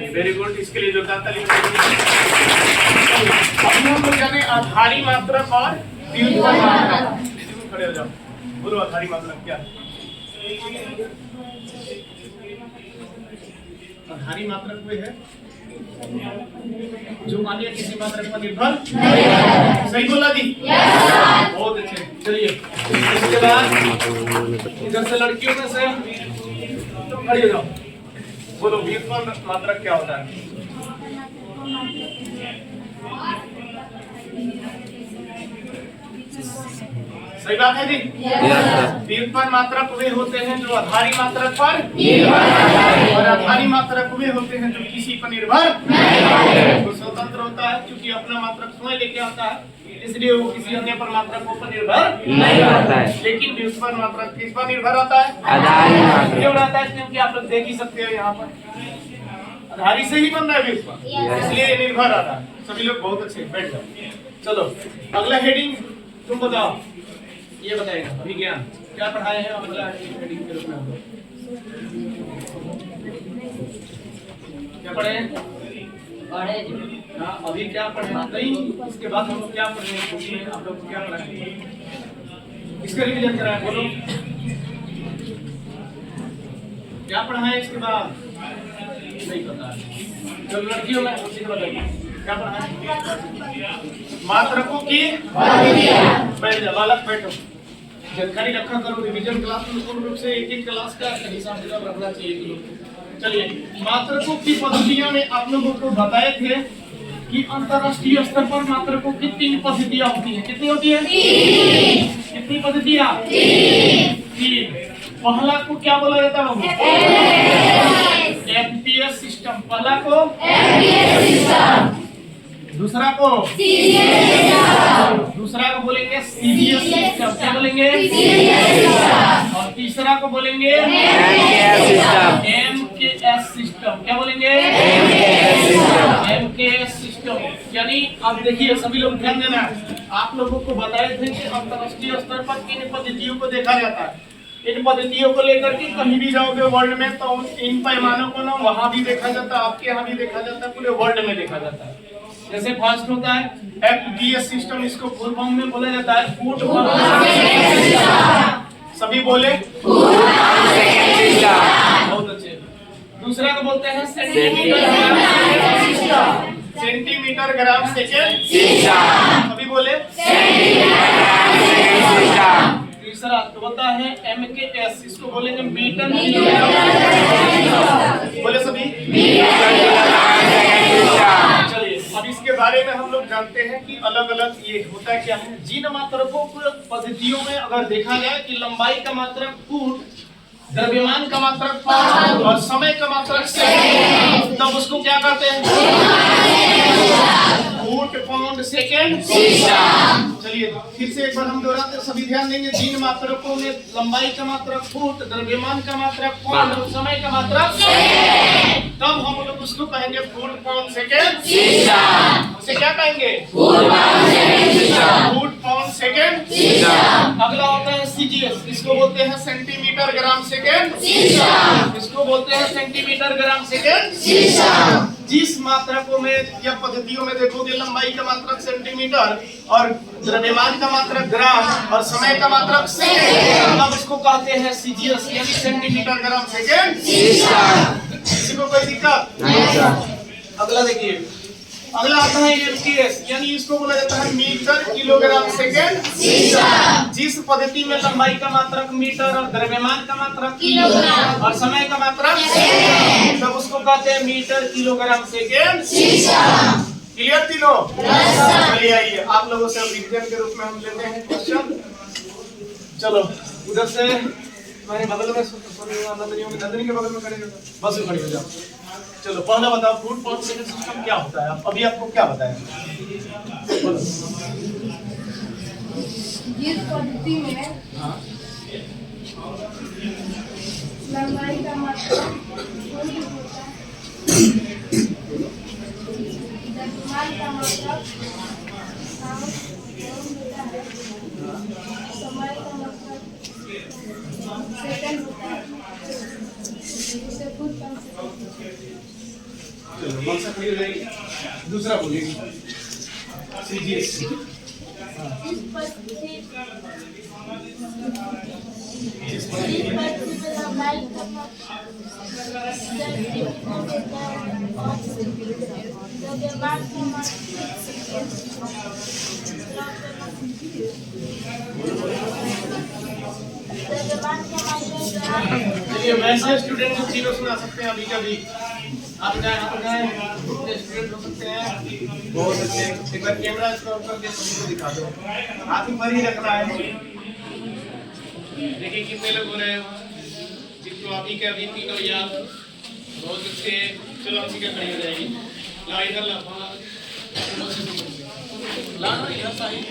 Very good. इसके लिए जोरदार ताली। अभी हम लोग जाने आधारी मात्रक और व्युत्पन्न मात्रक। खड़े हो जाओ, बोलो आधारी मात्रक क्या है? आधारी मात्रक कोई है जो मानिए किसी मात्रक पर निर्भर नहीं है। सही बोला जी? बहुत अच्छे। चलिए इसके बाद इधर से लड़कियों में से तुम खड़ी हो जाओ, बोलो व्युत्पन्न मात्रक क्या होता है? सही बात है जी? व्युत्पन्न मात्रक वे होते हैं जो आधारी मात्रक पर और आधारी मात्रक वे होते हैं जो किसी पर निर्भर तो स्वतंत्र होता है, क्योंकि अपना मात्रक स्वयं लेके आता है, इसलिए वो किसी अन्य पर मात्रकों पर निर्भर नहीं रहता है। लेकिन व्युत्पन्न मात्रक किस पर निर्भर रहता है? आधारी मात्रक। क्यों रहता है? क्योंकि आप लोग देख ही सकते हो यहाँ पर आधारी से ही बन रहा है व्युत्पन्न, इसलिए निर्भर रहता है। सभी लोग बहुत अच्छे, बैठ जाओ। चलो अगला हेडिंग तुम बताओ, ये बताएगा अभिज्ञान क्या पढ़ाए हैं? अगला हेडिंग के रूप में हम लोग क्या पढ़े हैं? हाँ अभी क्या पढ़े नहीं, इसके बाद हम लोग क्या पढ़े हैं? आप लोग क्या पढ़ाएंगे? इसका रिवीजन कराएं, बोलो क्या पढ़ाएं इसके बाद? नहीं पता। चलो लड़कियों में बताइए क्या पढ़ाएं? मात्रकों की बैठ जा बालक, बैठो, जानकारी रखा करो। रिवीजन क्लास में पूर्ण रूप से एक क्लास का हिसाब किताब रखना चाहिए। चलिए मात्रकों की पद्धतियों में आप लोगों को बताए थे कि अंतरराष्ट्रीय स्तर पर मात्रकों की 3 पद्धतियां होती हैं। कितनी होती है? 3। कितनी पद्धतियां? 3। पहला को क्या बोला जाता है? MPS system. पहला को एमपीएस सिस्टम, दूसरा को सीडीएस सिस्टम, दूसरा को बोलेंगे सीडीएस सिस्टम। क्या बोलेंगे? CDS system. और तीसरा को बोलेंगे एमकेएस सिस्टम। MKS system. क्या बोलेंगे? MKS system. MKS system. यानी अब देखिए सभी लोग ध्यान देना, आप लोगों को बताए थे कि अंतरराष्ट्रीय स्तर पर किन पद्धतियों को देखा जाता है। इन पद्धतियों को लेकर के कहीं भी जाओगे वर्ल्ड में तो इन पैमानों को ना वहाँ भी देखा जाता है, आपके यहाँ भी देखा जाता है, पूरे वर्ल्ड में देखा जाता है। जैसे फर्स्ट होता है एफडीएस सिस्टम, इसको फुल फॉर्म में बोला जाता है फूड सभी बोले बहुत अच्छे। दूसरा को बोलते हैं सेंटीमीटर ग्राम सेकेंड सिस्टम, सभी बोले। तीसरा तो होता है एमकेएस, इसको बोलेंगे मीटर बोले सभी। चलिए अब इसके बारे में हम लोग जानते हैं कि अलग अलग ये होता है क्या है। जिन मात्रकों को पद्धतियों में अगर देखा जाए कि लंबाई का मात्रक फुट, द्रव्यमान का मात्रक पाउंड और समय का मात्रक सेकंड, तब उसको क्या कहते हैं? Foot pound second system. चलिए फिर से एक बार हम दोहराते, सभी ध्यान देंगे। जिन मात्रकों में लंबाई का मात्रक फुट, द्रव्यमान का मात्रक पाउंड और समय का मात्रक सेकंड, तब हम लोग उसको कहेंगे फुट पाउंड सेकंड सिस्टम। उसे क्या कहेंगे? Foot pound second system. अगला होता है सीजीएस, इसको बोलते हैं सेंटीमीटर ग्राम सेकंड सिस्टम, इसको बोलते हैं सेंटीमीटर ग्राम सेकंड सिस्टम। जिस मात्रकों में या पद्धतियों में देखोगे लंबाई का मात्रक सेंटीमीटर और द्रव्यमान का मात्रक ग्राम और समय का मात्रक सेकंड, तब उसको कहते हैं सीजीएस यानी सेंटीमीटर ग्राम सेकंड सिस्टम। किसी को कोई दिक्कत नहीं? अगला देखिए, अगला आता है एमकेएस यानी इसको बोला जाता है मीटर किलोग्राम सेकंड सिस्टम। जिस पद्धति में लंबाई का मात्रक मीटर और द्रव्यमान का मात्रक किलोग्राम और समय का मात्रक सेकंड, तब उसको कहते हैं metre kilogram second system. Clear तीनों? चलिए आइए आप लोगों से रिवीजन के रूप में हम लेते हैं क्वेश्चन। चलो उधर से मेरे बगल में नंदनी के बगल में खड़े हो, बस खड़े हो जाओ। चलो पहला बताओ फुट पाउंड सेकंड सिस्टम क्या होता है? अभी आपको क्या बताया? जिस पद्धति में लंबाई का मात्रक द्रव्यमान का मात्रक समय का मात्रक सेकंड होता है उसे खुद कर चलो मंशा खड़ी हो जाएगी, दूसरा बोलेगी सीजीएस। इस पद्धति लंबाई का चलिए वैसे स्टूडेंट को तीनों सुना सकते हैं अभी कभी। आप जाए स्टूडेंट हो सकते हैं बहुत अच्छे। एक बार कैमरा स्टॉप करके सभी को दिखा दो, हाथ ऊपर ही रखना है। देखिए कितने लोग हो रहे हैं जिनको अभी के अभी तीनों याद, बहुत अच्छे। चलो हम सीखा खड़ी हो जाएगी। ला इधर ला ला ना इधर साइड